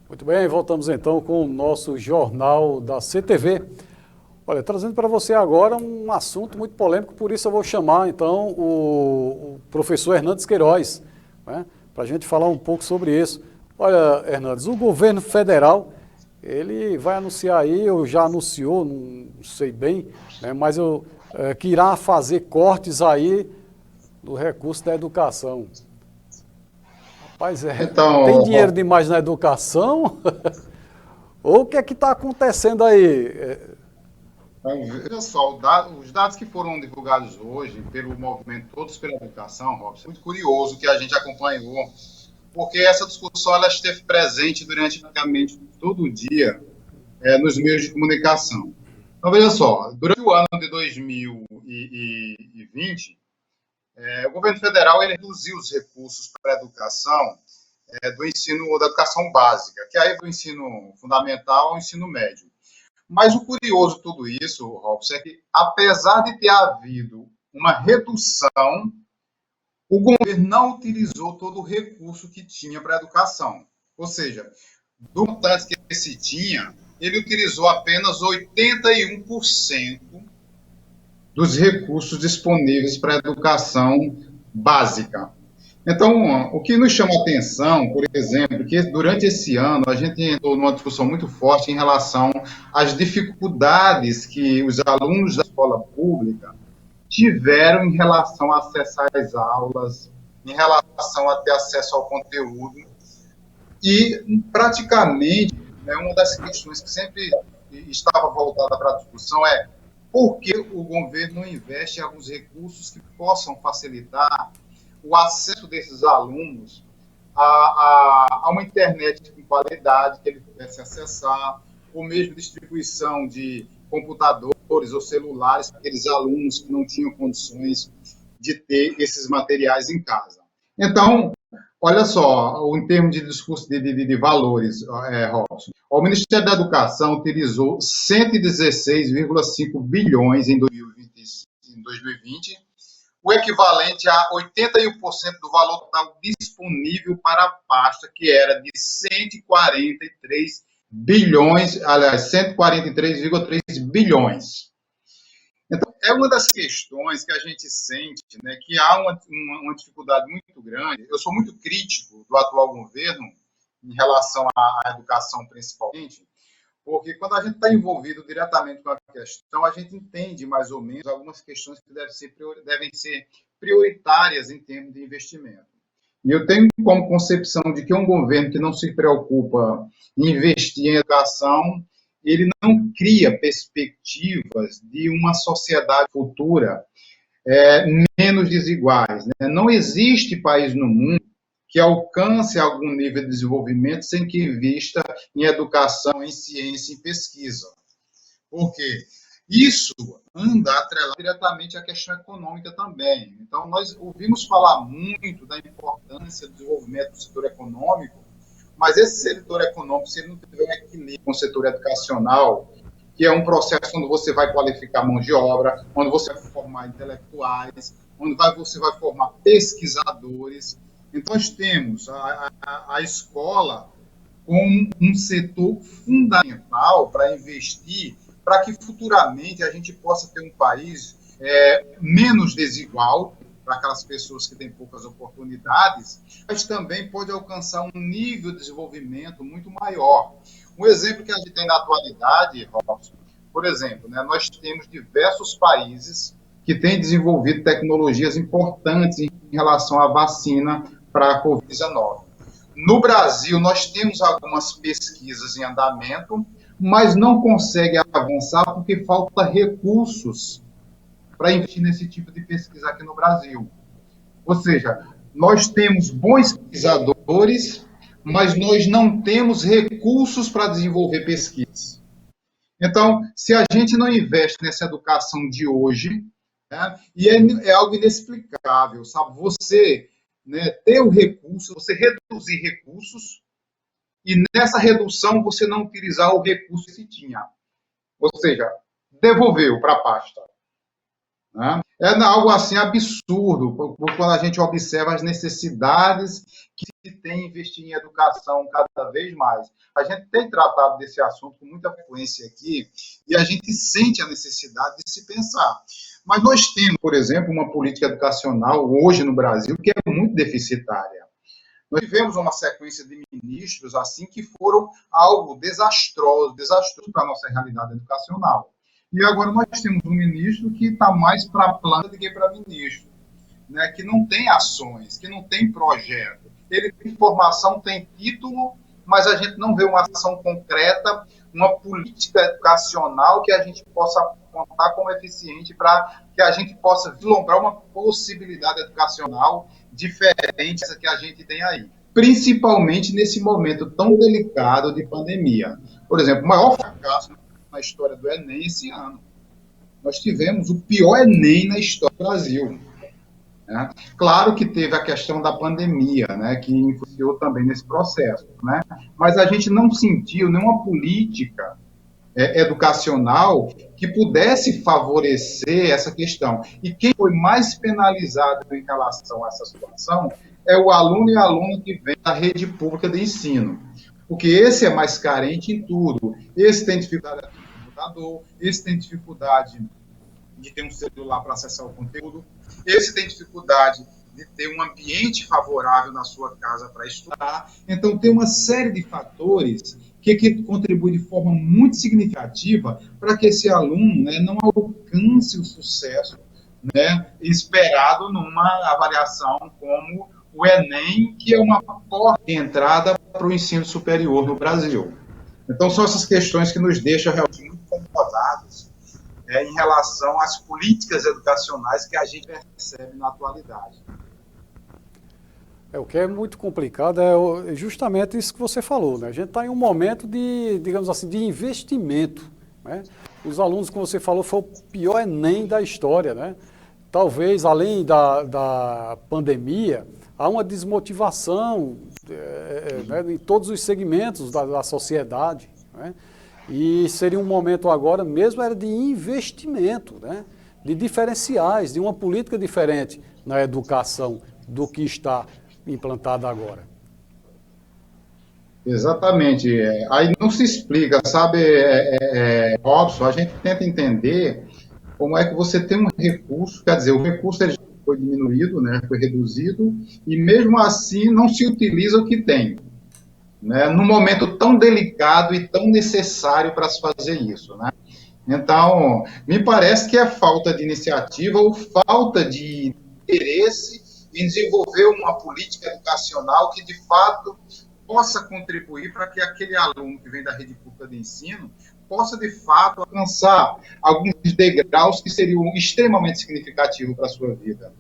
Muito bem, voltamos então com o nosso jornal da CTV. Olha, trazendo para você agora um assunto muito polêmico, por isso eu vou chamar então o professor Hernandes Queiroz, né, para a gente falar um pouco sobre isso. Olha, Hernandes, o governo federal, ele vai anunciar aí, ou já anunciou, não sei bem, né, mas que irá fazer cortes aí do recurso da educação. Rapaz, tem Então, dinheiro demais na educação? Ou o que é que está acontecendo aí? veja só, os dados que foram divulgados hoje pelo movimento Todos pela Educação, Robson, é muito curioso que a gente acompanhou, porque essa discussão ela esteve presente durante praticamente todo o dia nos meios de comunicação. Então, veja só, durante o ano de 2020, o governo federal ele reduziu os recursos para a educação do ensino da educação básica, que aí é do ensino fundamental ao ensino médio. Mas o curioso de tudo isso, Robson, é que apesar de ter havido uma redução, o governo não utilizou todo o recurso que tinha para a educação. Ou seja, do montante que se tinha, ele utilizou apenas 81% dos recursos disponíveis para a educação básica. Então, o que nos chama a atenção, por exemplo, que durante esse ano a gente entrou numa discussão muito forte em relação às dificuldades que os alunos da escola pública tiveram em relação a acessar as aulas, em relação a ter acesso ao conteúdo. E, praticamente, uma das questões que sempre estava voltada para a discussão é por que o governo não investe em alguns recursos que possam facilitar o acesso desses alunos a uma internet com qualidade que ele pudesse acessar, ou mesmo distribuição de computadores ou celulares para aqueles alunos que não tinham condições de ter esses materiais em casa. Então, olha só, em termos de discurso de valores, Robson, o Ministério da Educação utilizou 116,5 bilhões em 2020, o equivalente a 81% do valor total disponível para a pasta, que era de 143 bilhões, aliás, 143,3 bilhões. Então, é uma das questões que a gente sente, né, que há uma dificuldade muito grande. Eu sou muito crítico do atual governo em relação à educação, principalmente, porque quando a gente está envolvido diretamente com a questão, a gente entende mais ou menos algumas questões que devem ser prioritárias em termos de investimento. E eu tenho como concepção de que um governo que não se preocupa em investir em educação, ele não cria perspectivas de uma sociedade futura menos desiguais. Né? Não existe país no mundo que alcance algum nível de desenvolvimento sem que invista em educação, em ciência e pesquisa. Por quê? Isso anda atrelado diretamente à questão econômica também. Então, nós ouvimos falar muito da importância do desenvolvimento do setor econômico, mas esse setor econômico, se ele não tiver um equilíbrio com o setor educacional, que é um processo onde você vai qualificar mão de obra, onde você vai formar intelectuais, onde você vai formar pesquisadores. Então, nós temos a escola como um setor fundamental para investir, para que futuramente a gente possa ter um país menos desigual para aquelas pessoas que têm poucas oportunidades, mas também pode alcançar um nível de desenvolvimento muito maior. Um exemplo que a gente tem na atualidade, Robson, por exemplo, né, nós temos diversos países que têm desenvolvido tecnologias importantes em relação à vacina para a Covid-19. No Brasil, nós temos algumas pesquisas em andamento, mas não consegue avançar porque falta recursos para investir nesse tipo de pesquisa aqui no Brasil. Ou seja, nós temos bons pesquisadores, mas nós não temos recursos para desenvolver pesquisas. Então, se a gente não investe nessa educação de hoje, né, e é algo inexplicável, sabe? Você, né, ter o recurso, você reduzir recursos, e nessa redução você não utilizar o recurso que se tinha. Ou seja, devolveu para a pasta. Né? É algo assim absurdo, quando a gente observa as necessidades que se tem em investir em educação cada vez mais. A gente tem tratado desse assunto com muita frequência aqui e a gente sente a necessidade de se pensar. Mas nós temos, por exemplo, uma política educacional hoje no Brasil que é muito deficitária. Nós tivemos uma sequência de ministros assim que foram algo desastroso para a nossa realidade educacional. E agora nós temos um ministro que está mais para planta do que para ministro, né? Que não tem ações, que não tem projeto. Ele tem formação, tem título, mas a gente não vê uma ação concreta, uma política educacional que a gente possa contar como eficiente para que a gente possa vislumbrar uma possibilidade educacional diferente dessa que a gente tem aí. Principalmente nesse momento tão delicado de pandemia. Por exemplo, o maior fracasso na história do Enem esse ano. Nós tivemos o pior Enem na história do Brasil. Né? Claro que teve a questão da pandemia, né, que influenciou também nesse processo, né? Mas a gente não sentiu nenhuma política educacional que pudesse favorecer essa questão. E quem foi mais penalizado em relação a essa situação é o aluno e a aluna que vem da rede pública de ensino. Porque esse é mais carente em tudo. Esse tem dificuldade de computador, esse tem dificuldade de ter um celular para acessar o conteúdo, esse tem dificuldade de ter um ambiente favorável na sua casa para estudar. Então, tem uma série de fatores que contribuem de forma muito significativa para que esse aluno, né, não alcance o sucesso, né, esperado numa avaliação como o Enem, que é uma porta de entrada para o ensino superior no Brasil. Então, são essas questões que nos deixam realmente muito incomodados em relação às políticas educacionais que a gente percebe na atualidade. O que é muito complicado é justamente isso que você falou, né? A gente está em um momento de, digamos assim, de investimento, né? Os alunos, como você falou, foi o pior Enem da história, né? Talvez, além da pandemia, há uma desmotivação né, em todos os segmentos da sociedade, né? E seria um momento agora mesmo era de investimento, né? De diferenciais, de uma política diferente na educação do que está implantada agora. Exatamente. Aí não se explica, sabe, Robson, a gente tenta entender como é que você tem um recurso, quer dizer, o recurso ele foi diminuído, né, foi reduzido, e mesmo assim não se utiliza o que tem, né, num momento tão delicado e tão necessário para se fazer isso, né? Então, me parece que é falta de iniciativa ou falta de interesse em desenvolver uma política educacional que, de fato, possa contribuir para que aquele aluno que vem da rede pública de ensino possa, de fato, alcançar alguns degraus que seriam extremamente significativos para a sua vida.